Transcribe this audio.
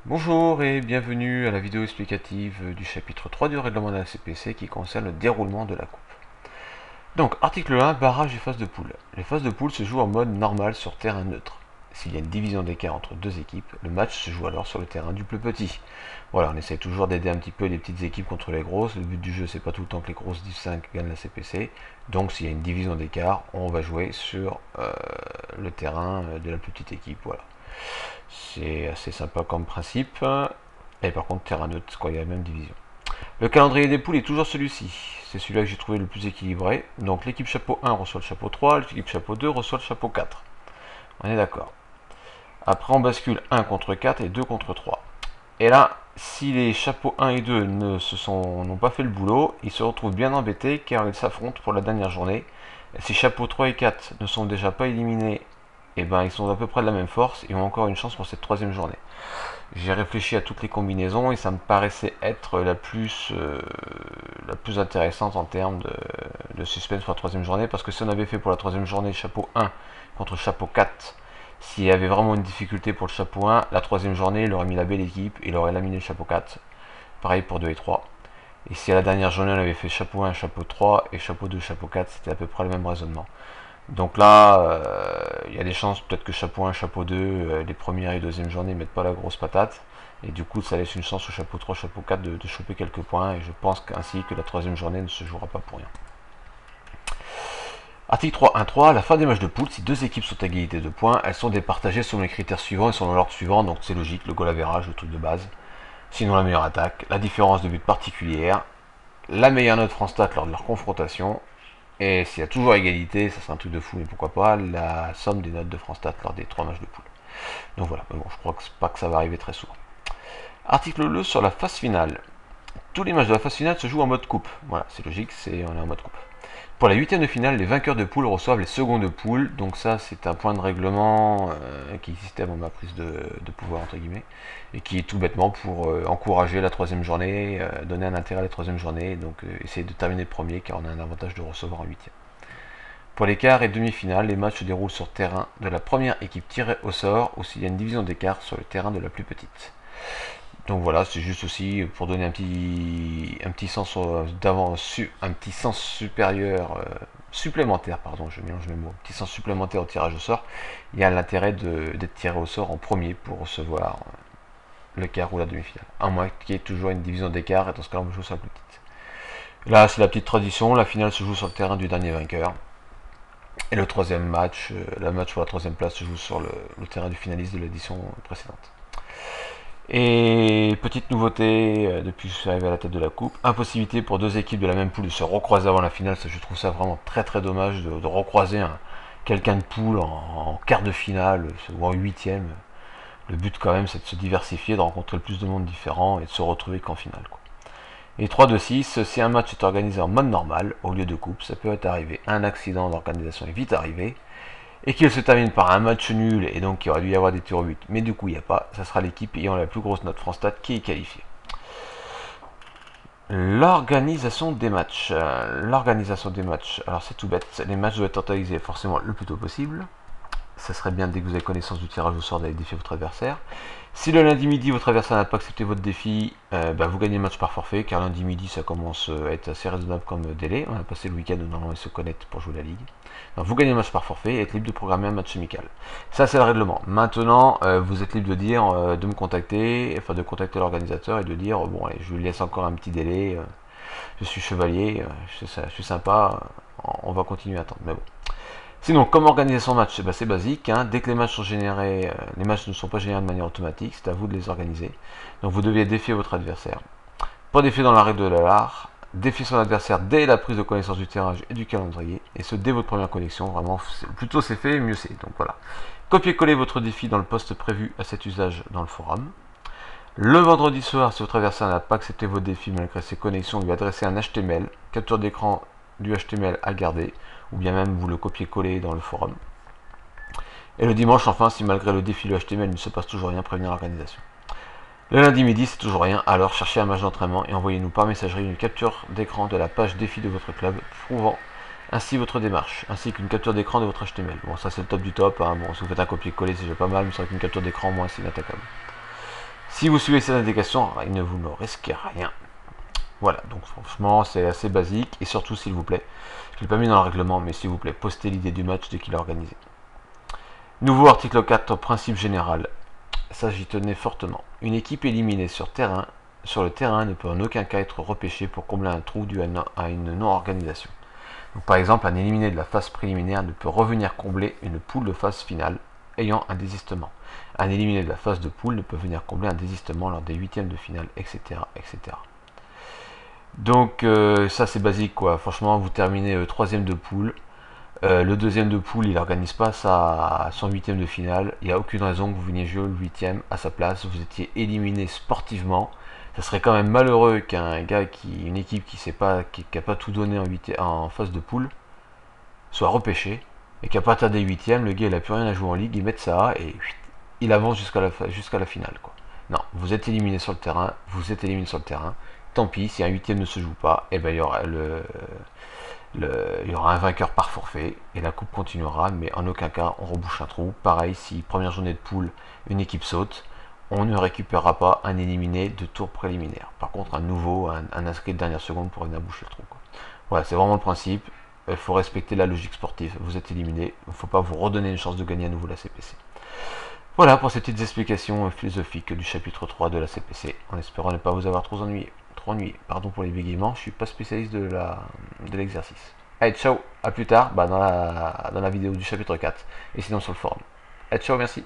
Bonjour et bienvenue à la vidéo explicative du chapitre 3 du règlement de la CPC qui concerne le déroulement de la coupe. Donc, article 1, barrage et phases de poule. Les phases de poule se jouent en mode normal sur terrain neutre. S'il y a une division d'écart entre deux équipes, le match se joue alors sur le terrain du plus petit. Voilà, on essaie toujours d'aider un petit peu les petites équipes contre les grosses. Le but du jeu, c'est pas tout le temps que les grosses 10-5 gagnent la CPC. Donc, s'il y a une division d'écart, on va jouer sur le terrain de la plus petite équipe. Voilà. C'est assez sympa comme principe. Et par contre, terrain neutre quand il y a la même division. Le calendrier des poules est toujours celui-ci. C'est celui-là que j'ai trouvé le plus équilibré. Donc l'équipe chapeau 1 reçoit le chapeau 3, l'équipe chapeau 2 reçoit le chapeau 4. On est d'accord. Après, on bascule 1 contre 4 et 2 contre 3. Et là, si les chapeaux 1 et 2 n'ont pas fait le boulot, ils se retrouvent bien embêtés car ils s'affrontent pour la dernière journée. Et si chapeaux 3 et 4 ne sont déjà pas éliminés, et ben ils sont à peu près de la même force et ont encore une chance pour cette troisième journée. J'ai réfléchi à toutes les combinaisons et ça me paraissait être la plus intéressante en termes de suspense pour la troisième journée, parce que si on avait fait pour la troisième journée chapeau 1 contre chapeau 4, s'il y avait vraiment une difficulté pour le chapeau 1, la troisième journée, il aurait mis la belle équipe et il aurait laminé le chapeau 4. Pareil pour 2 et 3. Et si à la dernière journée on avait fait chapeau 1, chapeau 3 et chapeau 2, chapeau 4, c'était à peu près le même raisonnement. Donc là, il y a des chances peut-être que chapeau 1, chapeau 2, les premières et deuxièmes journées ne mettent pas la grosse patate. Et du coup, ça laisse une chance au chapeau 3, chapeau 4 de choper quelques points. Et je pense ainsi que la troisième journée ne se jouera pas pour rien. Article 3.1.3, la fin des matchs de poule, si deux équipes sont à égalité de points, elles sont départagées selon les critères suivants et selon l'ordre suivant. Donc c'est logique, le goal average, le truc de base. Sinon la meilleure attaque, la différence de but particulière, la meilleure note France-Stat lors de leur confrontation. Et s'il y a toujours égalité, ça serait un truc de fou, mais pourquoi pas, la somme des notes de France-Stat lors des 3 matchs de poule. Donc voilà, mais bon, je crois que pas que ça va arriver très souvent. Article 2 sur la phase finale. Tous les matchs de la phase finale se jouent en mode coupe. Voilà, c'est logique, on est en mode coupe. Pour la huitième de finale, les vainqueurs de poule reçoivent les seconds de poule. Donc ça, c'est un point de règlement qui existait avant ma prise de pouvoir, entre guillemets, et qui est tout bêtement pour encourager la troisième journée, donner un intérêt à la troisième journée, donc essayer de terminer premier, car on a un avantage de recevoir en huitième. Pour les quarts et demi-finales, les matchs se déroulent sur terrain de la première équipe tirée au sort, ou s'il y a une division d'écart sur le terrain de la plus petite. Donc voilà, c'est juste aussi pour donner un petit sens un petit sens supérieur, supplémentaire, pardon, je mélange mes mots, un petit sens supplémentaire au tirage au sort. Il y a l'intérêt d'être tiré au sort en premier pour recevoir le quart ou la demi-finale. À moins qu'il y ait toujours une division d'écart, et dans ce cas-là, on joue sur la plus petite. Là, c'est la petite tradition, la finale se joue sur le terrain du dernier vainqueur. Et le troisième match, le match pour la troisième place se joue sur le terrain du finaliste de l'édition précédente. Et petite nouveauté depuis que je suis arrivé à la tête de la coupe, impossibilité pour deux équipes de la même poule de se recroiser avant la finale. Ça, je trouve ça vraiment très très dommage de recroiser quelqu'un de poule en quart de finale ou en huitième. Le but quand même, c'est de se diversifier, de rencontrer le plus de monde différent et de se retrouver qu'en finale, quoi. Et 3-2-6, si un match est organisé en mode normal au lieu de coupe, ça peut être arrivé. Un accident d'organisation est vite arrivé, et qu'il se termine par un match nul, et donc il aurait dû y avoir des tirs au but, mais du coup il n'y a pas, ça sera l'équipe ayant la plus grosse note France-Stat qui est qualifiée. L'organisation des matchs. Alors c'est tout bête, les matchs doivent être organisés forcément le plus tôt possible. Ça serait bien, dès que vous avez connaissance du tirage au sort, d'aller défier votre adversaire. Si le lundi midi votre adversaire n'a pas accepté votre défi, vous gagnez le match par forfait, car lundi midi ça commence à être assez raisonnable comme délai. On a passé le week-end où normalement ils se connectent pour jouer la ligue. Donc vous gagnez le match par forfait et êtes libre de programmer un match amical. Ça c'est le règlement. Maintenant, vous êtes libre de dire, de me contacter, enfin de contacter l'organisateur et de dire bon allez, je lui laisse encore un petit délai, je suis chevalier, je suis sympa, on va continuer à attendre. Mais bon. Sinon, comment organiser son match? C'est basique, hein. Dès que les matchs sont générés, les matchs ne sont pas générés de manière automatique, c'est à vous de les organiser. Donc vous devez défier votre adversaire. Pour défier dans la règle de l'art, défier son adversaire dès la prise de connaissance du tirage et du calendrier, et ce dès votre première connexion, vraiment, plus tôt c'est fait, mieux c'est. Donc voilà. Copier-coller votre défi dans le poste prévu à cet usage dans le forum. Le vendredi soir, si votre adversaire n'a pas accepté votre défi malgré ses connexions, lui adresser un HTML, capture d'écran du HTML à garder, ou bien même vous le copiez-coller dans le forum. Et le dimanche, enfin, si malgré le défi le HTML il ne se passe toujours rien, prévenir l'organisation. Le lundi midi, c'est toujours rien, alors cherchez un match d'entraînement et envoyez-nous par messagerie une capture d'écran de la page défi de votre club, prouvant ainsi votre démarche, ainsi qu'une capture d'écran de votre HTML. Bon, ça c'est le top du top, hein. Bon, si vous faites un copier-coller, c'est déjà pas mal, mais c'est vrai qu'une capture d'écran, moins, c'est inattaquable. Si vous suivez ces indications, il ne vous ne risquez rien. Voilà, donc franchement c'est assez basique, et surtout s'il vous plaît, je ne l'ai pas mis dans le règlement, mais s'il vous plaît, postez l'idée du match dès qu'il est organisé. Nouveau article 4, principe général. Ça j'y tenais fortement. Une équipe éliminée sur le terrain ne peut en aucun cas être repêchée pour combler un trou dû à une non-organisation. Donc, par exemple, un éliminé de la phase préliminaire ne peut revenir combler une poule de phase finale ayant un désistement. Un éliminé de la phase de poule ne peut venir combler un désistement lors des huitièmes de finale, etc. etc. Donc ça c'est basique quoi. Franchement, vous terminez troisième de poule. Le deuxième de poule, il n'organise pas son huitième de finale. Il n'y a aucune raison que vous veniez jouer le huitième à sa place. Vous étiez éliminé sportivement. Ça serait quand même malheureux qu'un gars une équipe qui n'a pas tout donné en phase de poule, soit repêché et qui n'a pas atteint des huitièmes. Le gars il n'a plus rien à jouer en ligue, il met ça et il avance jusqu'à la finale quoi. Non, vous êtes éliminé sur le terrain, vous êtes éliminé sur le terrain. Tant pis, si un huitième ne se joue pas, et ben il y aura il y aura un vainqueur par forfait et la coupe continuera, mais en aucun cas on rebouche un trou. Pareil, si première journée de poule, une équipe saute, on ne récupérera pas un éliminé de tour préliminaire. Par contre, un nouveau, un inscrit de dernière seconde pour venir boucher le trou quoi. Voilà, c'est vraiment le principe. Il faut respecter la logique sportive. Vous êtes éliminé, il ne faut pas vous redonner une chance de gagner à nouveau la CPC. Voilà pour ces petites explications philosophiques du chapitre 3 de la CPC, en espérant ne pas vous avoir trop ennuyé. Pardon pour les bégaiements, je suis pas spécialiste de l'exercice. Allez, ciao, à plus tard dans la vidéo du chapitre 4, et sinon sur le forum. Allez, ciao, merci.